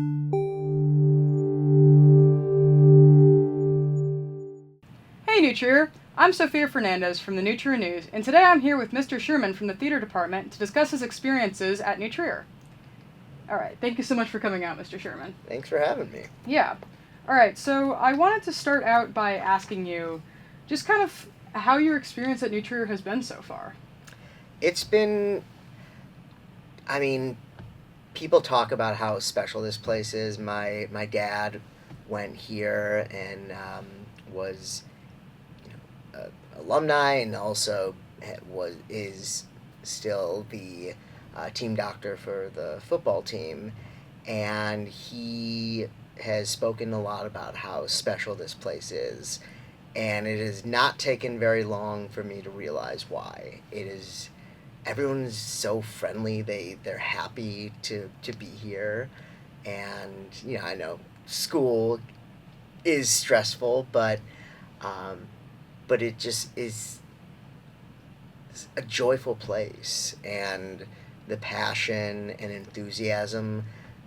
Hey New Trier, I'm Sofia Fernandez from the New Trier News, and today I'm here with Mr. Sherman from the theater department to discuss his experiences at New Trier. Alright, thank you so much for coming out, Mr. Sherman. Thanks for having me. Yeah. Alright, so I wanted to start out by asking you just kind of how your experience at New Trier has been so far. It's been, people talk about how special this place is. My dad went here and was alumni, and also is still the team doctor for the football team, and he has spoken a lot about how special this place is, and it has not taken very long for me to realize why. Everyone's so friendly. They're happy to be here, and I know school is stressful, but it just is a joyful place, and the passion and enthusiasm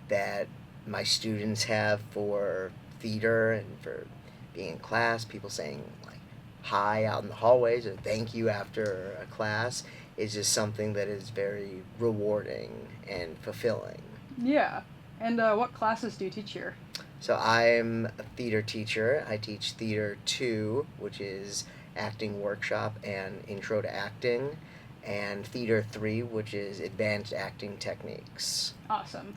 that my students have for theater and for being in class, people saying like hi out in the hallways or thank you after a class, is just something that is very rewarding and fulfilling. Yeah. And what classes do you teach here? So I'm a theater teacher. I teach Theater 2, which is acting workshop and intro to acting, and Theater 3, which is advanced acting techniques. Awesome.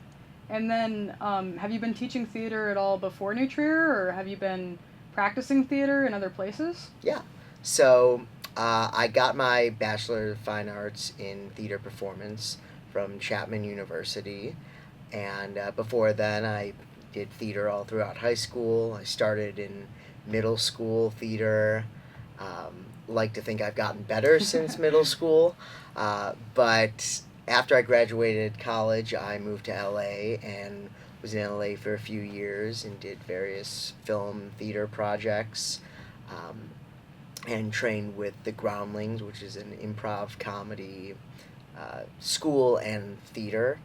And then, have you been teaching theater at all before New Trier, or have you been practicing theater in other places? Yeah. So I got my Bachelor of Fine Arts in Theater Performance from Chapman University, and before then I did theater all throughout high school. I started in middle school theater. Like to think I've gotten better since middle school, but after I graduated college, I moved to LA and was in LA for a few years and did various film theater projects, and trained with the Groundlings, which is an improv comedy school and theater.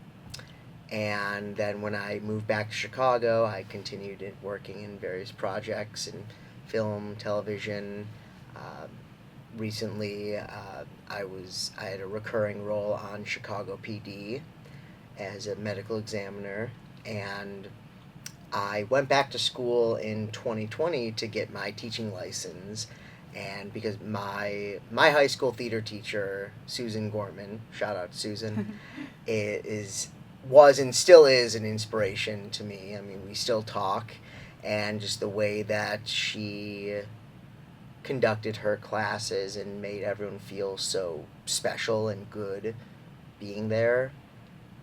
And then when I moved back to Chicago, I continued working in various projects in film, television. Recently, I had a recurring role on Chicago PD as a medical examiner, and I went back to school in 2020 to get my teaching license. And because my high school theater teacher, Susan Gorman, shout out to Susan, was and still is an inspiration to me. I mean, we still talk, and just the way that she conducted her classes and made everyone feel so special and good being there,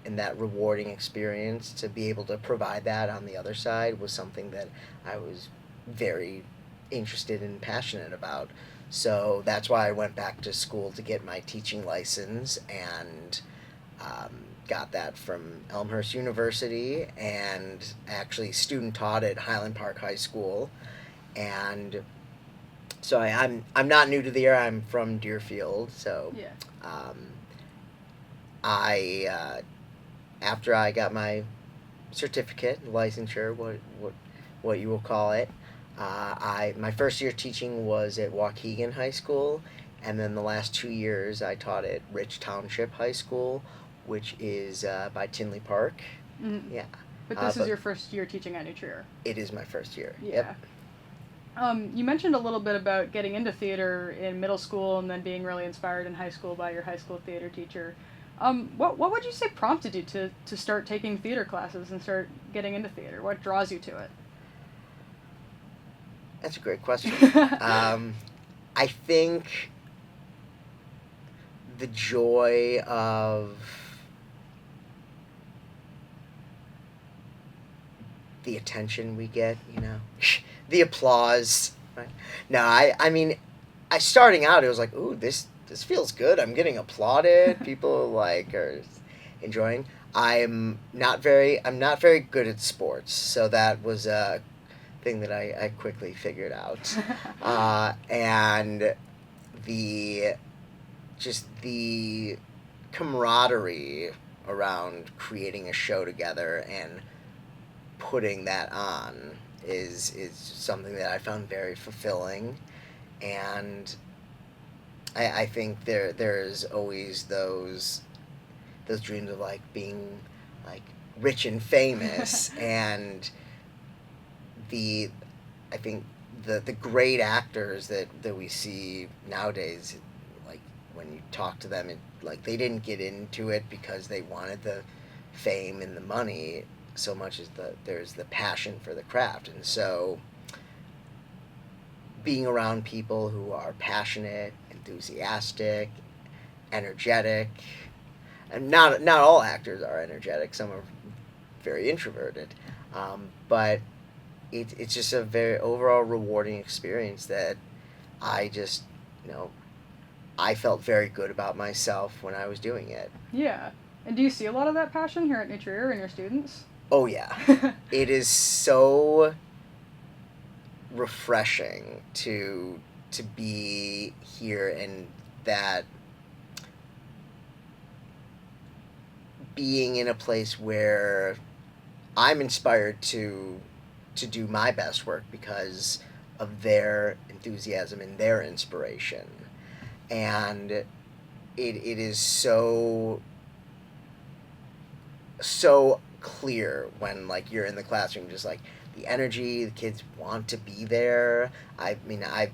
and that rewarding experience to be able to provide that on the other side was something that I was very interested and passionate about. So that's why I went back to school to get my teaching license, and got that from Elmhurst University, and actually student taught at Highland Park High School. And so I'm not new to the area. I'm from Deerfield, so Yeah. I after I got my certificate, licensure, what you will call it, my first year teaching was at Waukegan High School, and then the last 2 years I taught at Rich Township High School, which is by Tinley Park. Mm. Yeah. But this is your first year teaching at New Trier. It is my first year. Yeah. Yep. You mentioned a little bit about getting into theater in middle school and then being really inspired in high school by your high school theater teacher. What would you say prompted you to start taking theater classes and start getting into theater? What draws you to it? That's a great question. I think the joy of the attention we get, the applause. Right? No, I mean, starting out, it was like, ooh, this feels good. I'm getting applauded. People are enjoying. I'm not very good at sports, so that was a thing that I quickly figured out. And the camaraderie around creating a show together and putting that on is something that I found very fulfilling, and I think there's always those dreams of like being like rich and famous, and the I think the great actors that we see nowadays, like when you talk to them, like they didn't get into it because they wanted the fame and the money so much as there's the passion for the craft. And so being around people who are passionate, enthusiastic, energetic, and not all actors are energetic. Some are very introverted, but it's just a very overall rewarding experience that I just, you know, I felt very good about myself when I was doing it. Yeah. And do you see a lot of that passion here at New Trier in your students? Oh yeah, it is so refreshing to be here, and that being in a place where I'm inspired to do my best work because of their enthusiasm and their inspiration. And it is so clear when like you're in the classroom, just like the energy, the kids want to be there. I mean, I've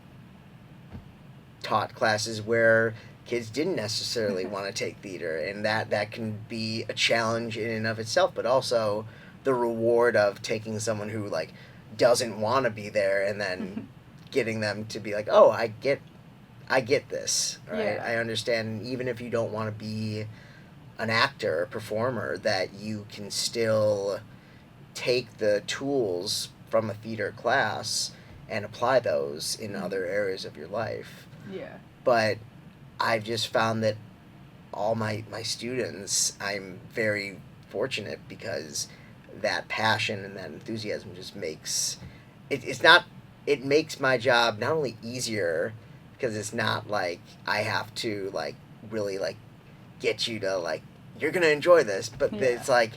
taught classes where kids didn't necessarily want to take theater, and that can be a challenge in and of itself, but also the reward of taking someone who like doesn't want to be there and then getting them to be like, oh, I get this, right? Yeah. I understand, even if you don't want to be an actor or performer, that you can still take the tools from a theater class and apply those in other areas of your life. Yeah. But I've just found that all my students, I'm very fortunate because that passion and that enthusiasm just makes it makes my job not only easier, because it's not like I have to like really like get you to like, you're gonna enjoy this, but Yeah. it's like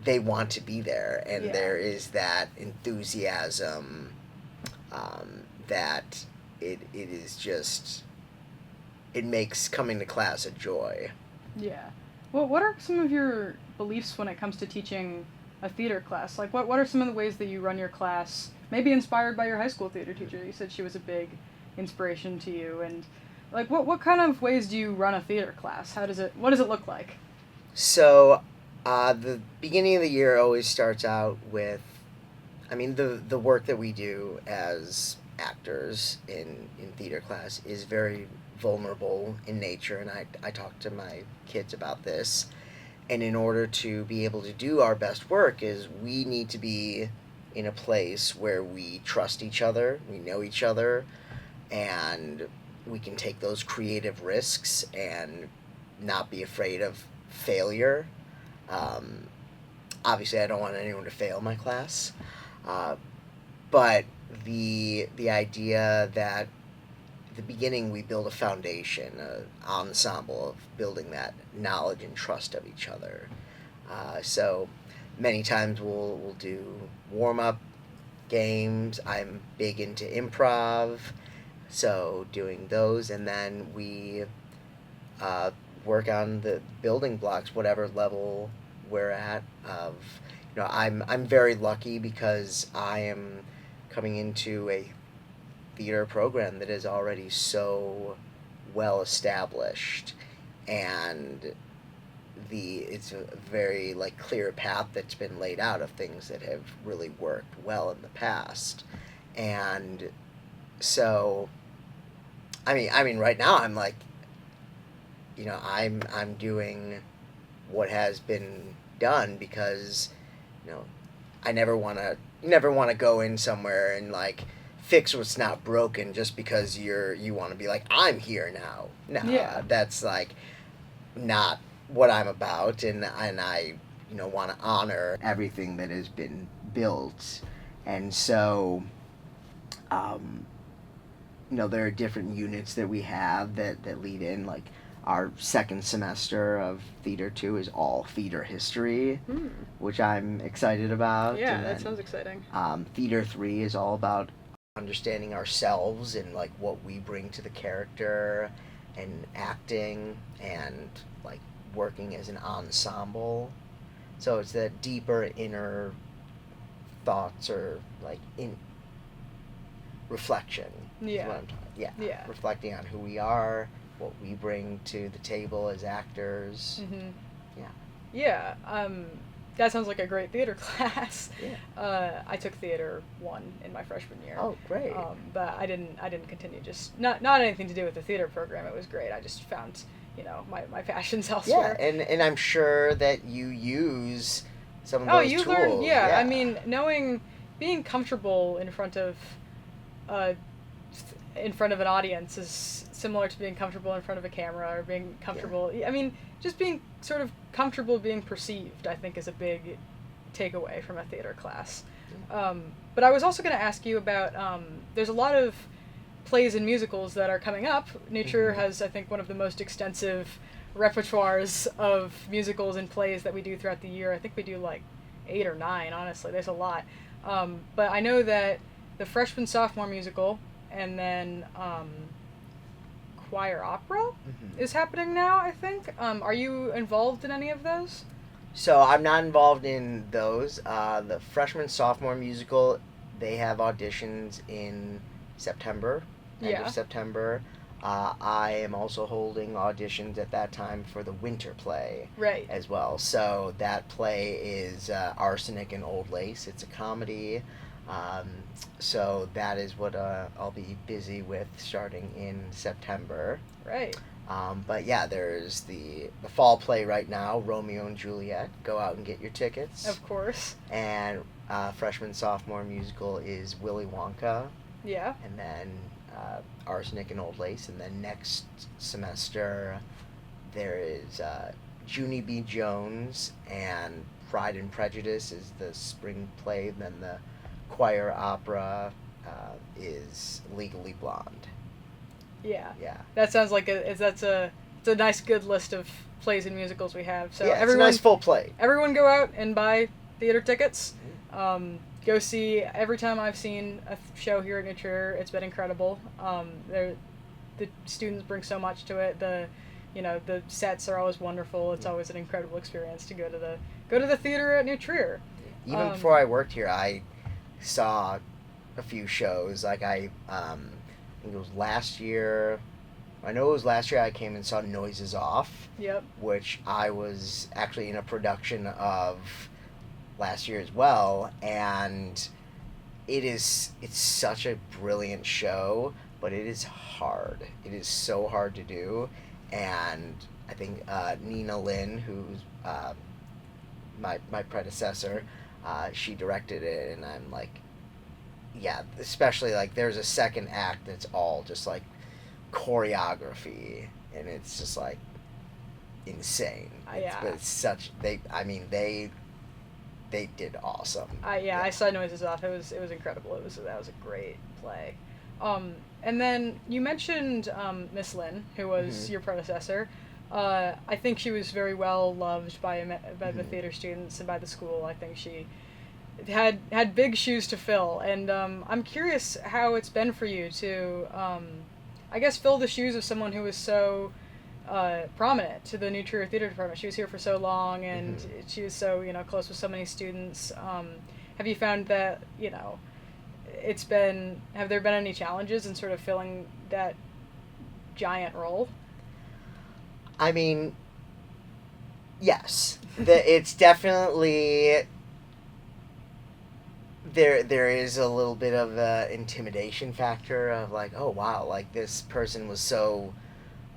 they want to be there, and Yeah. there is that enthusiasm, that it is just, it makes coming to class a joy. Yeah. Well, what are some of your beliefs when it comes to teaching a theater class? Like, what are some of the ways that you run your class? Maybe inspired by your high school theater teacher. You said she was a big inspiration to you, and like, what kind of ways do you run a theater class? What does it look like? So, the beginning of the year always starts out with, I mean, the work that we do as actors in theater class is very vulnerable in nature, and I talk to my kids about this. And in order to be able to do our best work, is we need to be in a place where we trust each other, we know each other, and we can take those creative risks and not be afraid of failure. Um, Obviously, I don't want anyone to fail my class, uh, but the idea that at the beginning we build a foundation, an ensemble of building that knowledge and trust of each other. So many times we'll do warm up games. I'm big into improv, so doing those, and then we uh, work on the building blocks, whatever level we're at. Of, you know, I'm very lucky because I am coming into a theater program that is already so well established, and it's a very like clear path that's been laid out of things that have really worked well in the past. And so I mean right now I'm like, you know, I'm doing what has been done because, you know, I never want to go in somewhere and like fix what's not broken just because you want to be like, I'm here now. No, Yeah. that's like not what I'm about, and I, you know, want to honor everything that has been built. And so, you know, there are different units that we have that lead in, like our second semester of Theater 2 is all theater history, which I'm excited about. Yeah, and that then, sounds exciting. Theater 3 is all about understanding ourselves and like what we bring to the character and acting and like working as an ensemble. So it's that deeper inner thoughts or like in reflection. Yeah. Is what I'm talking. Yeah. Yeah. Reflecting on who we are, what we bring to the table as actors. Mm-hmm. Yeah. Yeah. That sounds like a great theater class. Yeah. I took theater 1 in my freshman year. Oh, great. But I didn't continue. Just not anything to do with the theater program. It was great. I just found my passions elsewhere. Yeah, and I'm sure that you use some of Oh, those you tools. learn. Yeah, I mean, being comfortable in front of an audience is similar to being comfortable in front of a camera or being comfortable. Yeah. I mean, just being sort of comfortable being perceived, I think, is a big takeaway from a theater class. But I was also going to ask you about, there's a lot of plays and musicals that are coming up. New Trier has, I think, one of the most extensive repertoires of musicals and plays that we do throughout the year. I think we do like 8 or 9, honestly. There's a lot. But I know that the freshman-sophomore musical and then choir opera is happening now, I think. Are you involved in any of those? So I'm not involved in those. The freshman-sophomore musical, they have auditions in September, end of September. I am also holding auditions at that time for the winter play as well. So that play is Arsenic and Old Lace. It's a comedy. So that is what I'll be busy with starting in September. Right. But yeah, there's the fall play right now, Romeo and Juliet. Go out and get your tickets. Of course. And freshman-sophomore musical is Willy Wonka. Yeah. And then Arsenic and Old Lace. And then next semester there is Junie B. Jones and Pride and Prejudice is the spring play. And then the choir opera is Legally Blonde. Yeah. Yeah. That sounds like it's a nice good list of plays and musicals we have. So yeah, everyone, it's a nice full play. Everyone go out and buy theater tickets. Go see. Every time I've seen a show here at New Trier, it's been incredible. The students bring so much to it. The sets are always wonderful. It's always an incredible experience to go to the theater at New Trier. Even before I worked here, I saw a few shows. Like I think it was last year. I know it was last year I came and saw Noises Off. Yep. Which I was actually in a production of last year as well, and it's such a brilliant show, but it is hard. It is so hard to do, and I think Nina Lynn, who's my predecessor, she directed it, and I'm like, yeah, especially like there's a second act that's all just like choreography, and it's just like insane. Yeah. But it's such they did awesome. I saw Noises Off. It was incredible. That was a great play. And then you mentioned Miss Lynn, who was your predecessor. I think she was very well loved by the theater students and by the school. I think she had big shoes to fill, and I'm curious how it's been for you to, I guess, fill the shoes of someone who was so prominent to the New Trier Theater Department. She was here for so long, and she was so close with so many students. Have you found that have there been any challenges in sort of filling that giant role? I mean, yes, it's definitely. There is a little bit of a intimidation factor of like, oh wow, like this person was so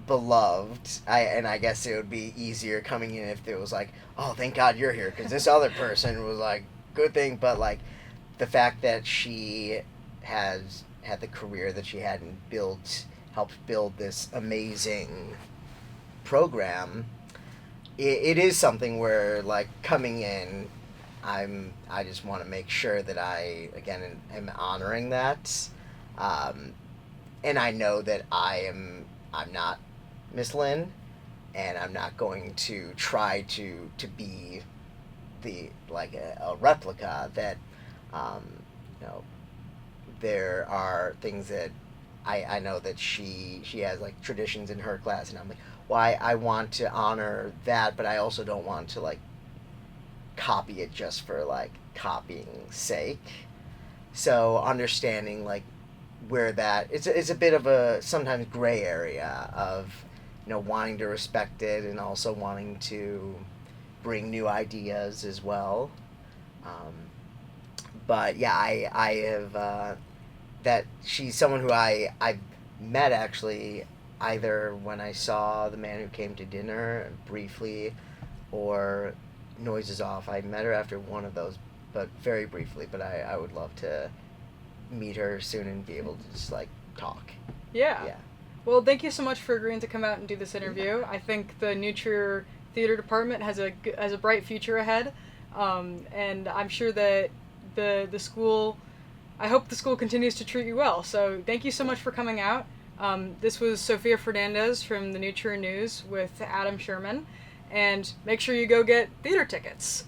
beloved. I guess it would be easier coming in if it was like, oh thank God you're here, because this other person was like good thing, but like the fact that she has had the career that she had and helped build this amazing program, it is something where like coming in, I just want to make sure that I again am honoring that, and I know that I'm not Miss Lynn, and I'm not going to try to be like a replica. That um, you know, there are things that I know that she has like traditions in her class, and I'm like, why I want to honor that, but I also don't want to like copy it just for like copying sake. So understanding like where that it's a bit of a sometimes gray area of wanting to respect it and also wanting to bring new ideas as well. Um, but yeah, I have that she's someone who I met actually either when I saw The Man Who Came to Dinner briefly or Noises Off. I met her after one of those, but very briefly. But I would love to meet her soon and be able to just like talk. Yeah. Yeah. Well, thank you so much for agreeing to come out and do this interview. I think the New Trier Theater Department has a bright future ahead, and I'm sure that the school. I hope the school continues to treat you well. So thank you so much for coming out. This was Sofia Fernandez from the New Trier News with Adam Sherman, and make sure you go get theater tickets.